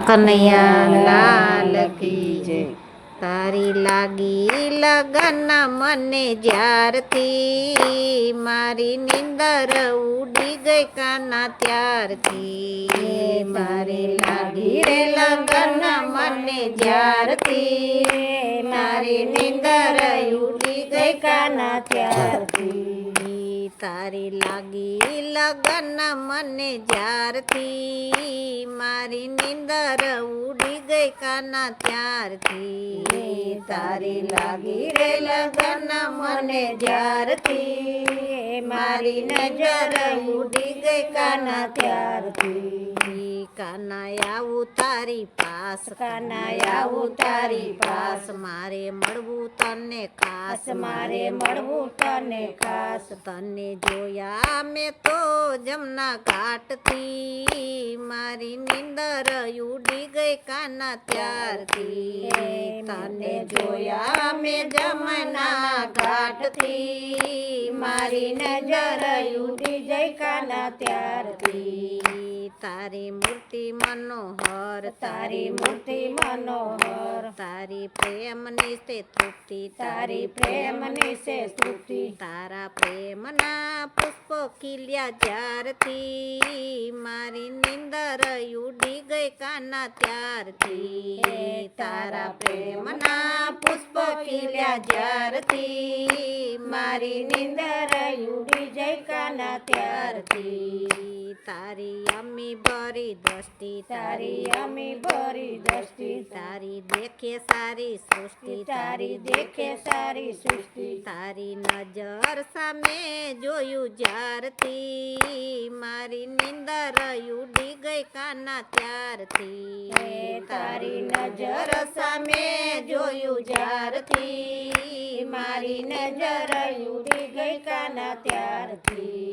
કનૈયા લાલ કી જય. તારી લાગી લગન મને જ્યારથી, મારી નીંદર ઉડી ગઈ કાના ત્યારથી. મારી લાગી રે લગન મને જ્યારથી, મારી નીંદર ઉડી ગઈ કાના ત્યારથી. તારી લાગી લગન મને જ્યારથી, મારી નીંદર ઉડી ગઈ કાના ત્યારથી. તારી લાગી રે લગન મને જ્યારથી, મારી નજર ઉડી ગઈ કાના ત્યારથી. કાના આવું તારી પાસ, કાના આવું તારી પાસ, મારે મળવું તને ખાસ, મારે મળવું તને ખાસ. તને જોયા મેં તો જમના ઘાટથી, મારી નીંદર ઉડી ગઈ કાના ત્યારથી. તને જોયા મેં જમના ઘાટથી, મારી નજર ઉડી ગઈ કાના ત્યારથી. તારી મૂર્તિ મનોહર, તારી મૂર્તિ મનોહર, તારી પ્રેમની છે તૃપ્તિ, તારી પ્રેમની છે તૃપ્તિ. તારા પ્રેમના પુષ્પો ખીલ્યા જ્યારથી, મારી નીંદર ઉડી ગઈ કાના ત્યારથી. તારા પ્રેમના પુષ્પો ખીલ્યા જ્યારથી, મારી નીંદર ઉડી ગઈ કાના ત્યારથી. તારી અમી ભરી દ્રષ્ટિ, તારી અમી ભરી દ્રષ્ટિ, તારી દેખે સારી સૃષ્ટિ, તારી દેખે સારી સૃષ્ટિ. તારી નજર સામે જોયું જ્યારથી, મારી નીંદર ઉડી ગઈ કાના ત્યારથી. તારી નજર સામે જોયું જ્યારથી, મારી નજર ઉડી ગઈ કાના ત્યારથી.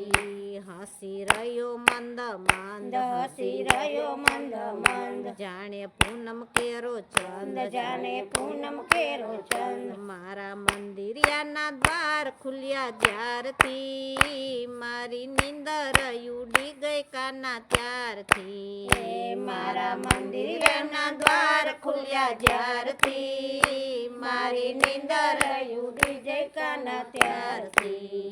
હસી રહ્યો મંદ મંદ, હસી રહ્યો મંદ મંદ, જાણે પૂનમ કેરો ચંદ, જાણે પૂનમ કેરો ચંદ. મારા મંદિરિયાના દ્વાર ખુલ્યા જ્યારથી, મારી નીંદર ઉડી ગઈ કાના ત્યારથી. મારા મંદિરિયાના દ્વાર ખુલ્યા જ્યારથી, મારી નીંદર ઉડી ગઈ કાના ત્યારથી.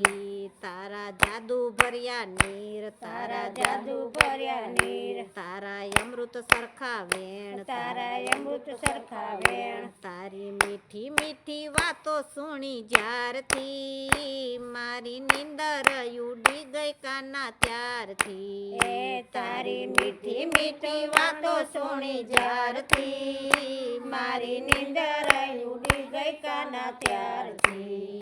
તારા જાદુ ભર્યા નીર, તારા જાદુ ભર્યા નીર, તારા અમૃત સરખા વેણ, તારા અમૃત સરખા વેણ. તારી મીઠી મીઠી વાતો સુણી જ્યારથી, મારી નીંદર ઉડી ગઈ કાના ત્યારથી. તારી મીઠી મીઠી વાતો સુણી જ્યારથી, મારી નીંદર ઉડી ગઈ કાના ત્યારથી.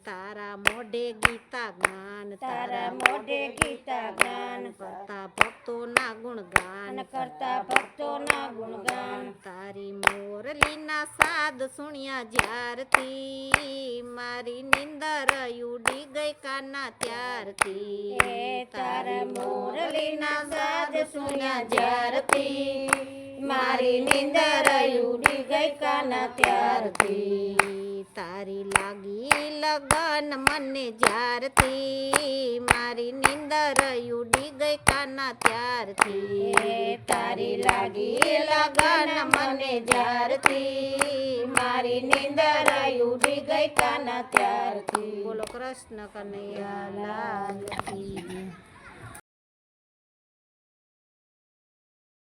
તારા મોઢે ગીતા જ્ઞાન, તારા મોઢે ગીતા જ્ઞાન, કરતા ભક્તોના ગુણગાન, કરતા ભક્તોના ગુણગાન. તારી મોરલીના સાદ સુણ્યા જ્યારથી, મારી નીંદર ઉડી ગઈ કાના ત્યારથી. તારા મોરલીના સાદ સુણ્યા જ્યારથી, મારી નીંદર ઉડી ગઈ કાના ત્યારથી. તારી લાગી લગન મને જ્યારથી, મારી નીંદર ઉડી ગઈ કાના ત્યારથી. તારી લાગી લગન મને જ્યારથી, મારી નીંદર ઉડી ગઈ કાના ત્યારથી. બોલો કૃષ્ણ કનૈયા લાલ કી જય.